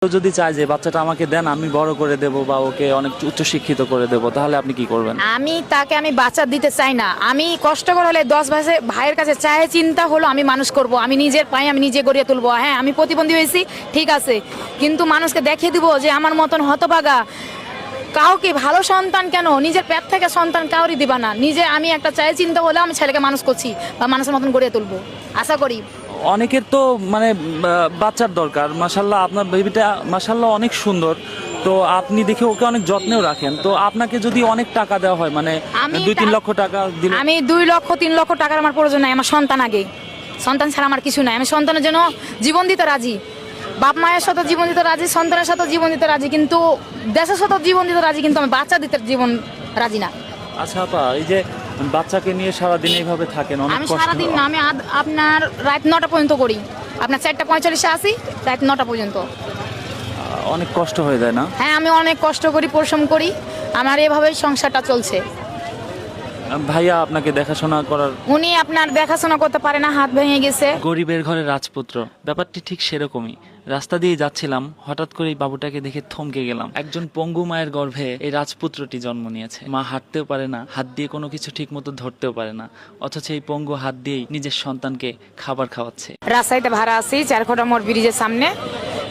কেউ যদি চায় যে বাচ্চাটা আমাকে দেন, আমি বড় করে দেব বা ওকে অনেক উচ্চশিক্ষিত করে দেব, তাহলে আপনি কি করবেন? আমি বাচ্চা দিতে চাই না। আমি কষ্ট করে হলে 10 ভাইয়ের কাছে চাই, চিন্তা হলো আমি মানুষ করব, আমি নিজের পায়ে আমি নিজে গড়িয়ে তুলবো। হ্যাঁ, আমি প্রতিবন্ধী হয়েছি, ঠিক আছে, কিন্তু মানুষকে দেখিয়ে দিব যে আমার মতন হতভাগা কাউকে ভালো সন্তান কেন, নিজের পেট থেকে সন্তান কাউরই দিবা না। নিজে আমি একটা চাই, চিন্তা হলে আমি ছেলেকে মানুষ করছি বা মানুষের মতন গড়িয়ে তুলবো, আশা করি। অনেকের তো মানে বাচ্চার দরকার। মাশাল্লাহ, আপনার বেবিটা মাশাল্লাহ অনেক সুন্দর। তো আপনি দেখে ওকে অনেক যত্নেও রাখেন। তো আপনাকে যদি অনেক টাকা দেওয়া হয়, মানে 2-3 লক্ষ টাকা দিলে? আমি 2 লক্ষ 3 লক্ষ টাকার আমার প্রয়োজন নাই। আমার সন্তান আগে, সন্তান ছাড়া আমার কিছু নাই। আমি সন্তানের জন্য জীবন দিতে রাজি, বাপ মায়ের সাথে জীবন দিতে রাজি, সন্তানের সাথে জীবন দিতে রাজি, কিন্তু দেশের সাথে জীবন দিতে রাজি, কিন্তু আমি বাচ্চা দিতে জীবন রাজি না। আচ্ছা আপা, এই যে বাচ্চাকে নিয়ে সারাদিন এইভাবে থাকেন, অনেক আমি কষ্ট। সারাদিন না, আমি আপনার রাত 9টা পর্যন্ত করি, আপনার 4:45-এ আসি, রাত 9টা পর্যন্ত। অনেক কষ্ট হয়ে যায় না? হ্যাঁ, আমি অনেক কষ্ট করি, পরিশ্রম করি, আমার এভাবেই সংসারটা চলছে। ভাইয়া আপনাকে দেখাশোনা করার? উনি আপনার দেখাশোনা করতে পারে না, হাত ভেঙে গেছে। গরিবের ঘরে রাজপুত্র, ব্যাপারটি ঠিক সেরকমই। রাস্তা দিয়ে যাচ্ছিলাম, হঠাৎ করে এই বাবুটাকে দেখে থমকে গেলাম। একজন পঙ্গু মায়ের গর্ভে এই রাজপুত্রটি জন্ম নিয়েছে। মা হাঁটতেও পারে না, হাত দিয়ে কোনো কিছু ঠিক মতো ধরতেও পারে না, অথচ এই পঙ্গু হাত দিয়েই নিজের সন্তানকে খাবার খাওয়াচ্ছে। রাজশাহীতে ভাড়া আছি, 4 মোড় ব্রিজের সামনে।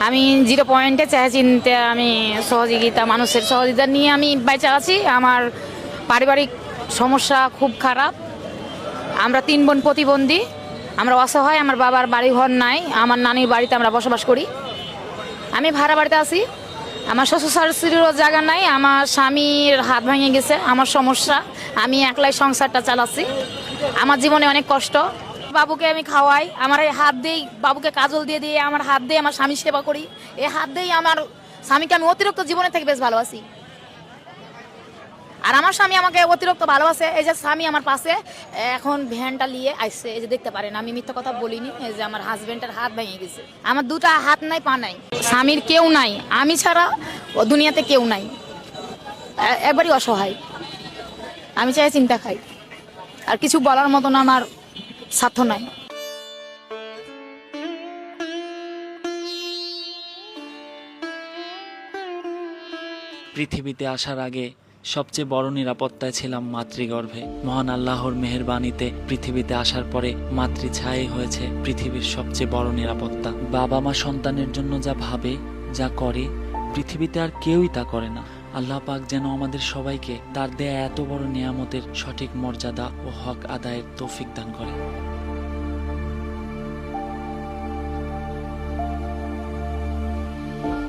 আমি 0 পয়েন্টে চাই চিনতে আমি সহযোগিতা, মানুষের সহযোগিতা নিয়ে আমি বেঁচে আছি। আমার পারিবারিক সমস্যা খুব খারাপ। আমরা 3 বোন প্রতিবন্ধী, আমরা অসহায়, আমার বাবার বাড়ি ঘর নাই, আমার নানির বাড়িতে আমরা বসবাস করি। আমি ভাড়া বাড়িতে আছি, আমার শ্বশুর শাশুড়িরও জায়গা নাই, আমার স্বামীর হাত ভেঙে গেছে, আমার সমস্যা, আমি একলাই সংসারটা চালাচ্ছি। আমার জীবনে অনেক কষ্ট। বাবুকে আমি খাওয়াই, আমার এই হাত দিয়েই বাবুকে কাজল দিয়ে দিয়ে, আমার হাত দিয়ে আমার স্বামী সেবা করি, এই হাত দিয়েই আমার স্বামীকে আমি অতিরিক্ত জীবনের থেকে বেশ ভালোবাসি। আর আমার স্বামী আমাকে অতিরিক্ত ভালোবাসে। এই যে স্বামী আমার পাশে এখন ভ্যানটা নিয়ে আসছে, এই যে দেখতে পারেন, আমি মিথ্যা কথা বলিনি। এই যে আমার হাজবেন্ডের হাত ভেঙে গেছে, আমার 2টা হাত নাই, পা নাই, স্বামীর কেউ নাই, আমি ছাড়া ও দুনিয়াতে কেউ নাই, একবারই অসহায়। আমি চাই চিন্তা খাই, আর কিছু বলার মতন আমার সাধ্য নাই। পৃথিবীতে আসার আগে সবচেয়ে বড় নিরাপত্তায় ছিলাম মাতৃগর্ভে। মহান আল্লাহর মেহেরবানিতে পৃথিবীতে আসার পরে মাতৃছায়াই হয়েছে পৃথিবীর সবচেয়ে বড় নিরাপত্তা। বাবা মা সন্তানের জন্য যা ভাবে, যা করে, পৃথিবীতে আর কেউই তা করে না। আল্লাহ পাক যেন আমাদের সবাইকে তার দেয়া এত বড় নিয়ামতের সঠিক মর্যাদা ও হক আদায়ের তৌফিক দান করে।